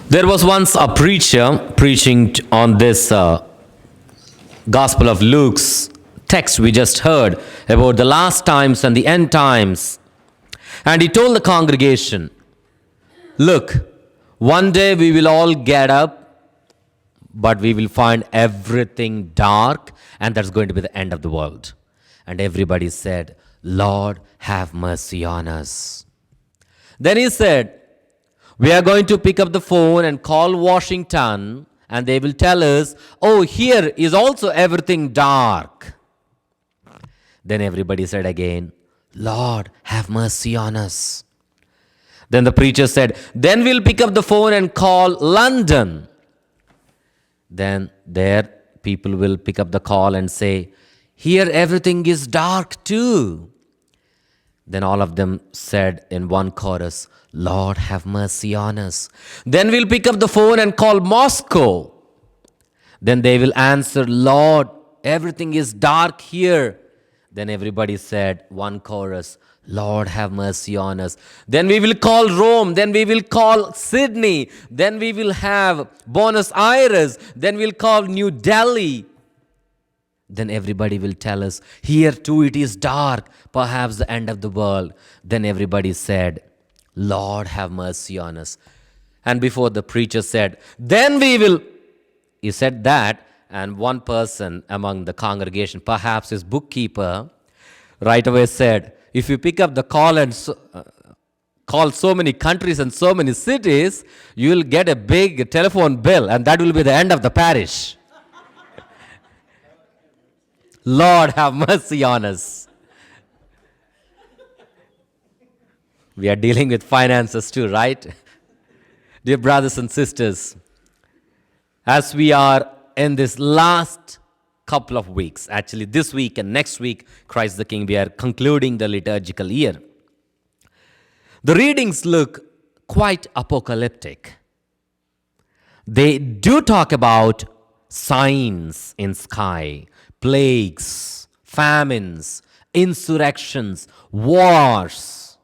There was once a preacher preaching on this Gospel of Luke's text we just heard about the last times and the end times. And he told the congregation, look, one day we will all get up, but we will find everything dark, and that's going to be the end of the world. And everybody said, Lord, have mercy on us. Then he said, we are going to pick up the phone and call Washington, and they will tell us, oh, here is also everything dark. Then everybody said again, Lord, have mercy on us. Then the preacher said, then we'll pick up the phone and call London. Then there people will pick up the call and say, here everything is dark too. Then all of them said in one chorus, Lord, have mercy on us. Then we'll pick up the phone and call Moscow. Then they will answer, Lord, everything is dark here. Then everybody said, one chorus, Lord, have mercy on us. Then we will call Rome. Then we will call Sydney. Then we will have Buenos Aires. Then we'll call New Delhi. Then everybody will tell us, here too it is dark, perhaps the end of the world. Then everybody said, Lord, have mercy on us. And before the preacher said, then we will, he said that, and one person among the congregation, perhaps his bookkeeper, right away said, if you pick up the call and call so many countries and so many cities, you will get a big telephone bill, and that will be the end of the parish. Lord, have mercy on us. We are dealing with finances too, right? Dear brothers and sisters, as we are in this last couple of weeks, actually this week and next week, Christ the King, we are concluding the liturgical year. The readings look quite apocalyptic. They do talk about signs in sky, plagues, famines, insurrections, wars.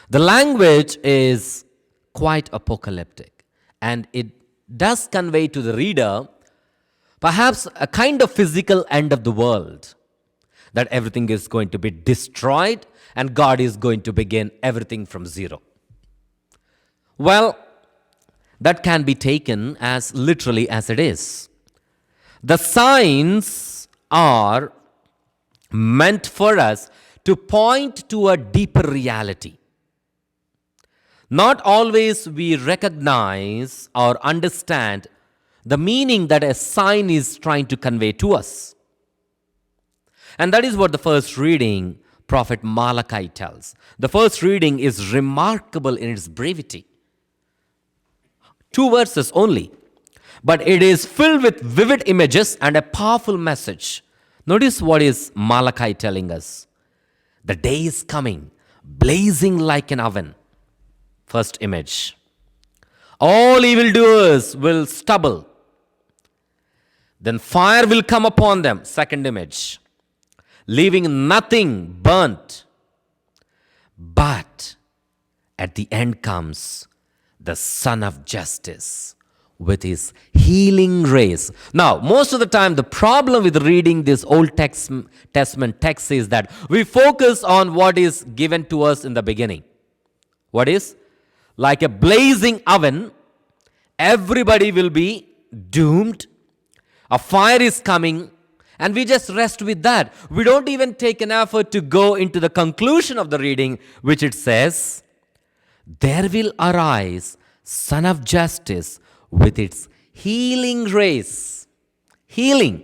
The language is quite apocalyptic, and it does convey to the reader perhaps a kind of physical end of the world, that everything is going to be destroyed and God is going to begin everything from zero. Well, that can be taken as literally as it is. The signs are meant for us to point to a deeper reality. Not always we recognize or understand the meaning that a sign is trying to convey to us. And that is what the first reading, Prophet Malachi, tells. The first reading is remarkable in its brevity. 2 verses only. But it is filled with vivid images and a powerful message. Notice what is Malachi telling us. The day is coming, blazing like an oven. First image. All evildoers will stumble. Then fire will come upon them. Second image. Leaving nothing burnt. But at the end comes the Son of Justice with his healing rays. Now, most of the time, the problem with reading this Old Testament text is that we focus on what is given to us in the beginning. What is? Like a blazing oven, everybody will be doomed. A fire is coming, and we just rest with that. We don't even take an effort to go into the conclusion of the reading, which it says, there will arise Son of Justice with its healing rays. Healing.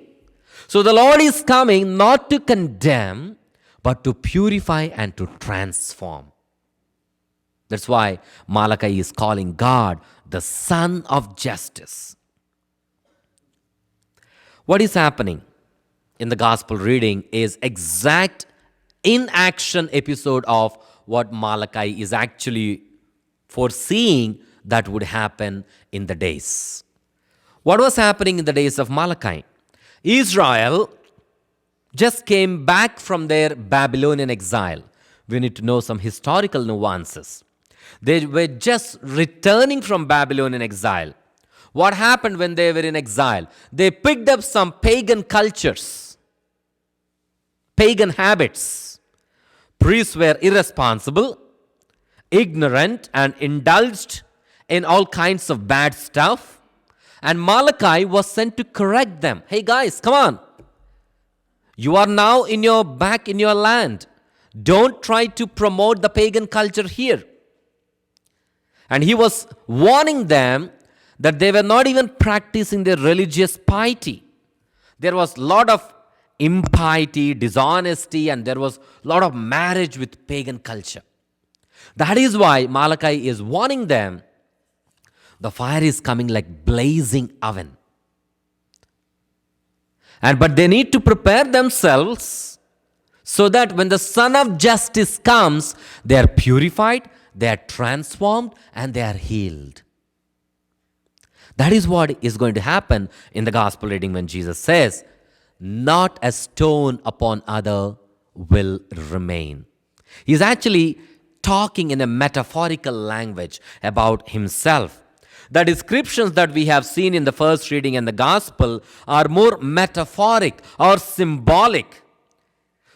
So the Lord is coming not to condemn, but to purify and to transform. That's why Malachi is calling God the Son of Justice. What is happening in the gospel reading is exact in-action episode of what Malachi is actually foreseeing that would happen in the days. What was happening in the days of Malachi? Israel just came back from their Babylonian exile. We need to know some historical nuances. They were just returning from Babylonian exile. What happened when they were in exile? They picked up some pagan cultures, pagan habits. Priests were irresponsible, ignorant, and indulged in all kinds of bad stuff. And Malachi was sent to correct them. Hey guys, come on. You are now back in your land. Don't try to promote the pagan culture here. And he was warning them that they were not even practicing their religious piety. There was a lot of impiety, dishonesty, and there was a lot of marriage with pagan culture. That is why Malachi is warning them. The fire is coming like blazing oven. But they need to prepare themselves so that when the Son of Justice comes, they are purified, they are transformed, and they are healed. That is what is going to happen in the gospel reading when Jesus says, not a stone upon other will remain. He's actually talking in a metaphorical language about himself. The descriptions that we have seen in the first reading and the gospel are more metaphoric or symbolic.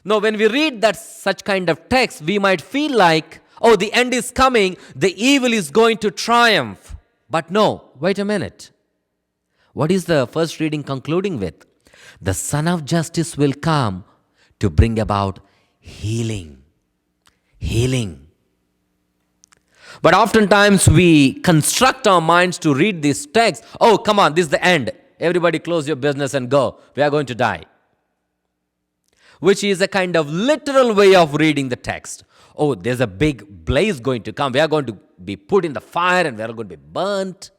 Now, when we read that such kind of text, we might feel like, oh, the end is coming, the evil is going to triumph. But no, wait a minute. What is the first reading concluding with? The Son of Justice will come to bring about healing. Healing. But oftentimes we construct our minds to read this text. Oh, come on, this is the end. Everybody close your business and go. We are going to die. Which is a kind of literal way of reading the text. Oh, there's a big blaze going to come. We are going to be put in the fire and we are going to be burnt.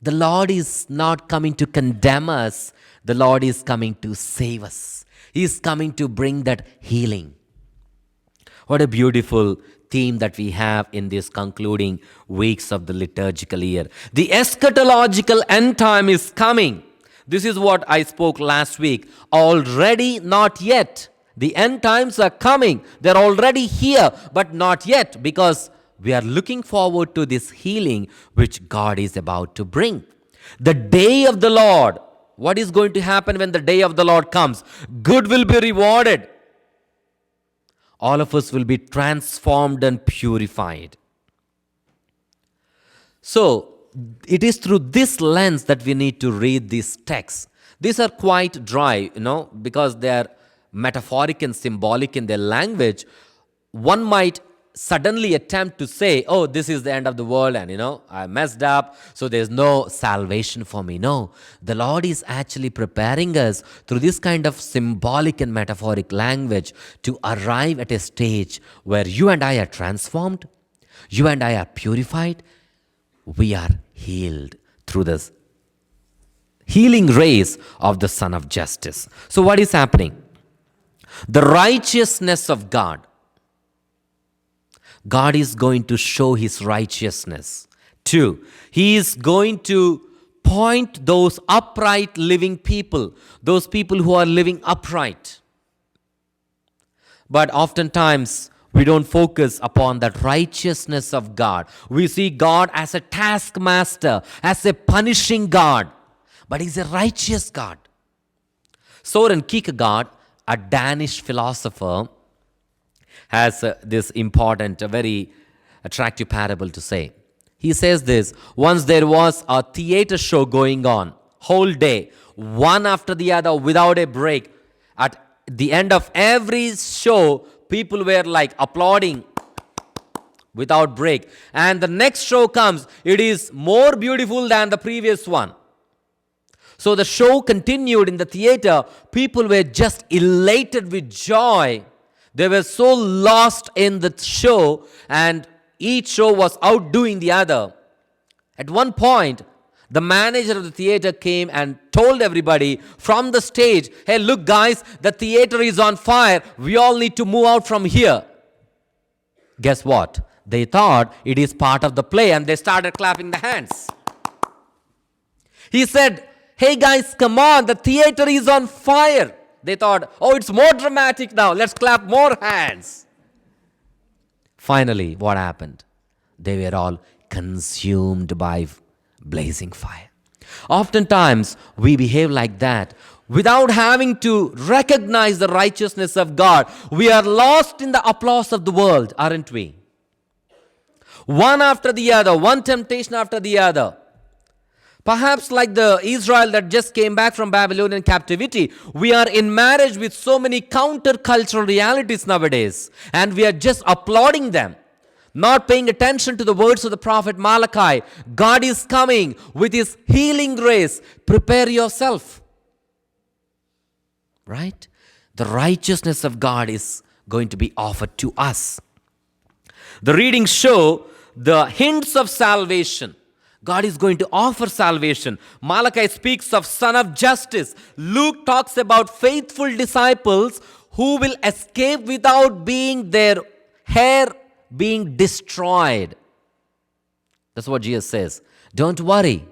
The Lord is not coming to condemn us. The Lord is coming to save us. He is coming to bring that healing. What a beautiful theme that we have in these concluding weeks of the liturgical year. The eschatological end time is coming. This is what I spoke last week. Already, not yet. The end times are coming. They're already here, but not yet, because we are looking forward to this healing which God is about to bring. The day of the Lord. What is going to happen when the day of the Lord comes? Good will be rewarded. All of us will be transformed and purified. So, it is through this lens that we need to read these texts. These are quite dry, because they are metaphoric and symbolic in their language. One might suddenly attempt to say, oh, this is the end of the world and, I messed up, so there's no salvation for me. No, the Lord is actually preparing us through this kind of symbolic and metaphoric language to arrive at a stage where you and I are transformed, you and I are purified, we are healed through this healing rays of the Son of Justice. So what is happening? The righteousness of God. God is going to show His righteousness. 2, He is going to point those upright living people, those people who are living upright. But oftentimes, we don't focus upon that righteousness of God. We see God as a taskmaster, as a punishing God. But He's a righteous God. Soren Kierkegaard, a Danish philosopher, has this important, very attractive parable to say. He says this: once there was a theater show going on, whole day, one after the other, without a break. At the end of every show, people were like applauding without break. And the next show comes, it is more beautiful than the previous one. So the show continued in the theater. People were just elated with joy. They were so lost in the show, and each show was outdoing the other. At one point, the manager of the theater came and told everybody from the stage, hey, look guys, the theater is on fire. We all need to move out from here. Guess what? They thought it is part of the play, and they started clapping the hands. He said, hey guys, come on, the theater is on fire. They thought, oh, it's more dramatic now. Let's clap more hands. Finally, what happened? they were all consumed by blazing fire. Oftentimes, we behave like that. Without having to recognize the righteousness of God, we are lost in the applause of the world, aren't we? One after the other, one temptation after the other. Perhaps like the Israel that just came back from Babylonian captivity, we are in marriage with so many countercultural realities nowadays, and we are just applauding them, not paying attention to the words of the prophet Malachi. God is coming with his healing grace. Prepare yourself. Right? The righteousness of God is going to be offered to us. The readings show the hints of salvation. God is going to offer salvation. Malachi speaks of Son of Justice. Luke talks about faithful disciples who will escape without being their hair being destroyed. That's what Jesus says. Don't worry.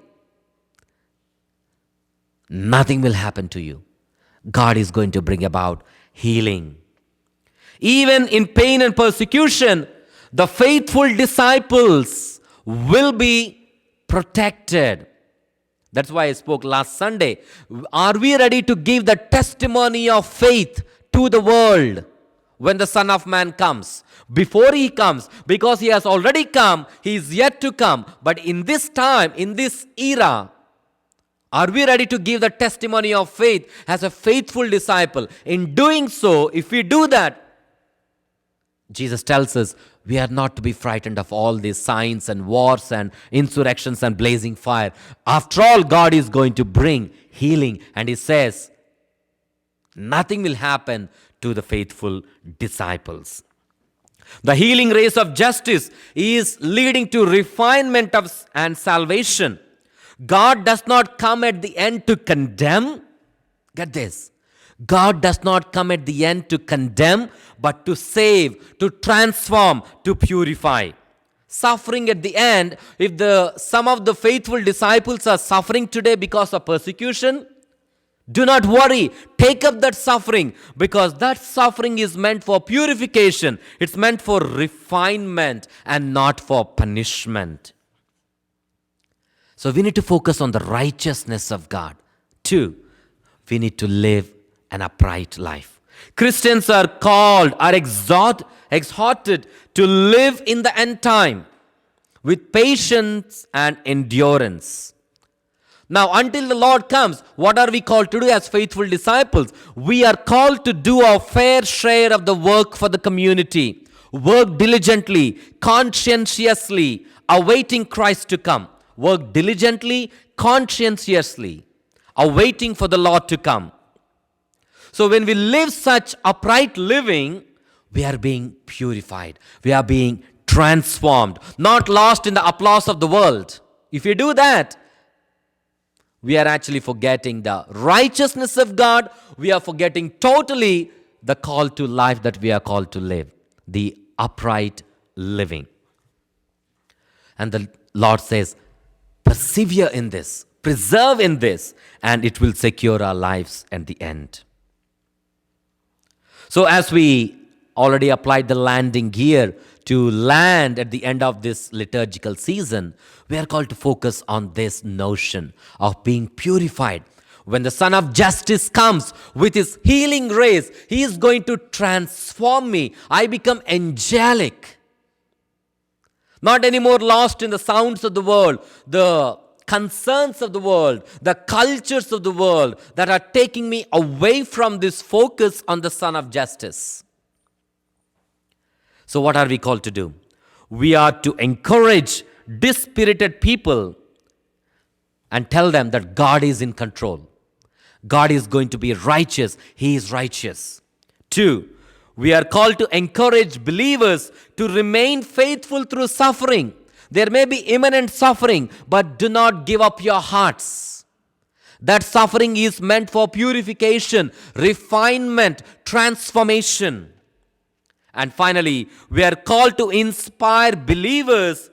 Nothing will happen to you. God is going to bring about healing. Even in pain and persecution, the faithful disciples will be protected. That's why I spoke last Sunday. Are we ready to give the testimony of faith to the world when the Son of Man comes? Before he comes, because he has already come, he is yet to come. But in this time, in this era, are we ready to give the testimony of faith as a faithful disciple? In doing so, if we do that, Jesus tells us we are not to be frightened of all these signs and wars and insurrections and blazing fire. After all, God is going to bring healing. And he says, nothing will happen to the faithful disciples. The healing race of justice is leading to refinement and salvation. God does not come at the end to condemn. Get this. God does not come at the end to condemn, but to save, to transform, to purify. Suffering at the end, if some of the faithful disciples are suffering today because of persecution, do not worry. Take up that suffering, because that suffering is meant for purification. It's meant for refinement and not for punishment. So we need to focus on the righteousness of God. 2, we need to live an upright life. Christians are called, are exhorted to live in the end time with patience and endurance. Now, until the Lord comes, what are we called to do as faithful disciples? We are called to do our fair share of the work for the community. Work diligently, conscientiously, awaiting Christ to come. Work diligently, conscientiously, awaiting for the Lord to come. So when we live such upright living, we are being purified. We are being transformed, not lost in the applause of the world. If you do that, we are actually forgetting the righteousness of God. We are forgetting totally the call to life that we are called to live, the upright living. And the Lord says, persevere in this, preserve in this, and it will secure our lives at the end. So as we already applied the landing gear to land at the end of this liturgical season, we are called to focus on this notion of being purified. When the Son of Justice comes with his healing grace, he is going to transform me. I become angelic. Not anymore lost in the sounds of the world, the concerns of the world, the cultures of the world that are taking me away from this focus on the Son of Justice. So what are we called to do? We are to encourage dispirited people and tell them that God is in control. God is going to be righteous. He is righteous. 2, we are called to encourage believers to remain faithful through suffering. There may be imminent suffering, but do not give up your hearts. That suffering is meant for purification, refinement, transformation. And finally, we are called to inspire believers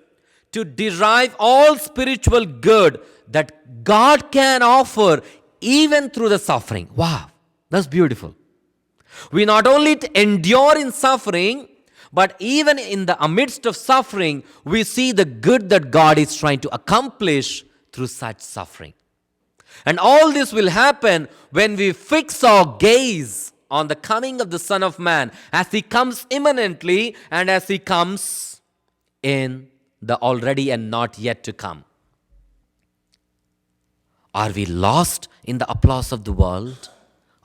to derive all spiritual good that God can offer even through the suffering. Wow, that's beautiful. We not only endure in suffering, But even in the amidst of suffering, we see the good that God is trying to accomplish through such suffering. And all this will happen when we fix our gaze on the coming of the Son of Man as He comes imminently and as He comes in the already and not yet to come. Are we lost in the applause of the world?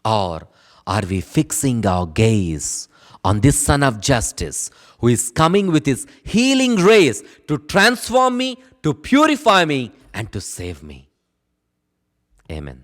Or are we fixing our gaze on this Son of Justice who is coming with His healing grace to transform me, to purify me, and to save me? Amen.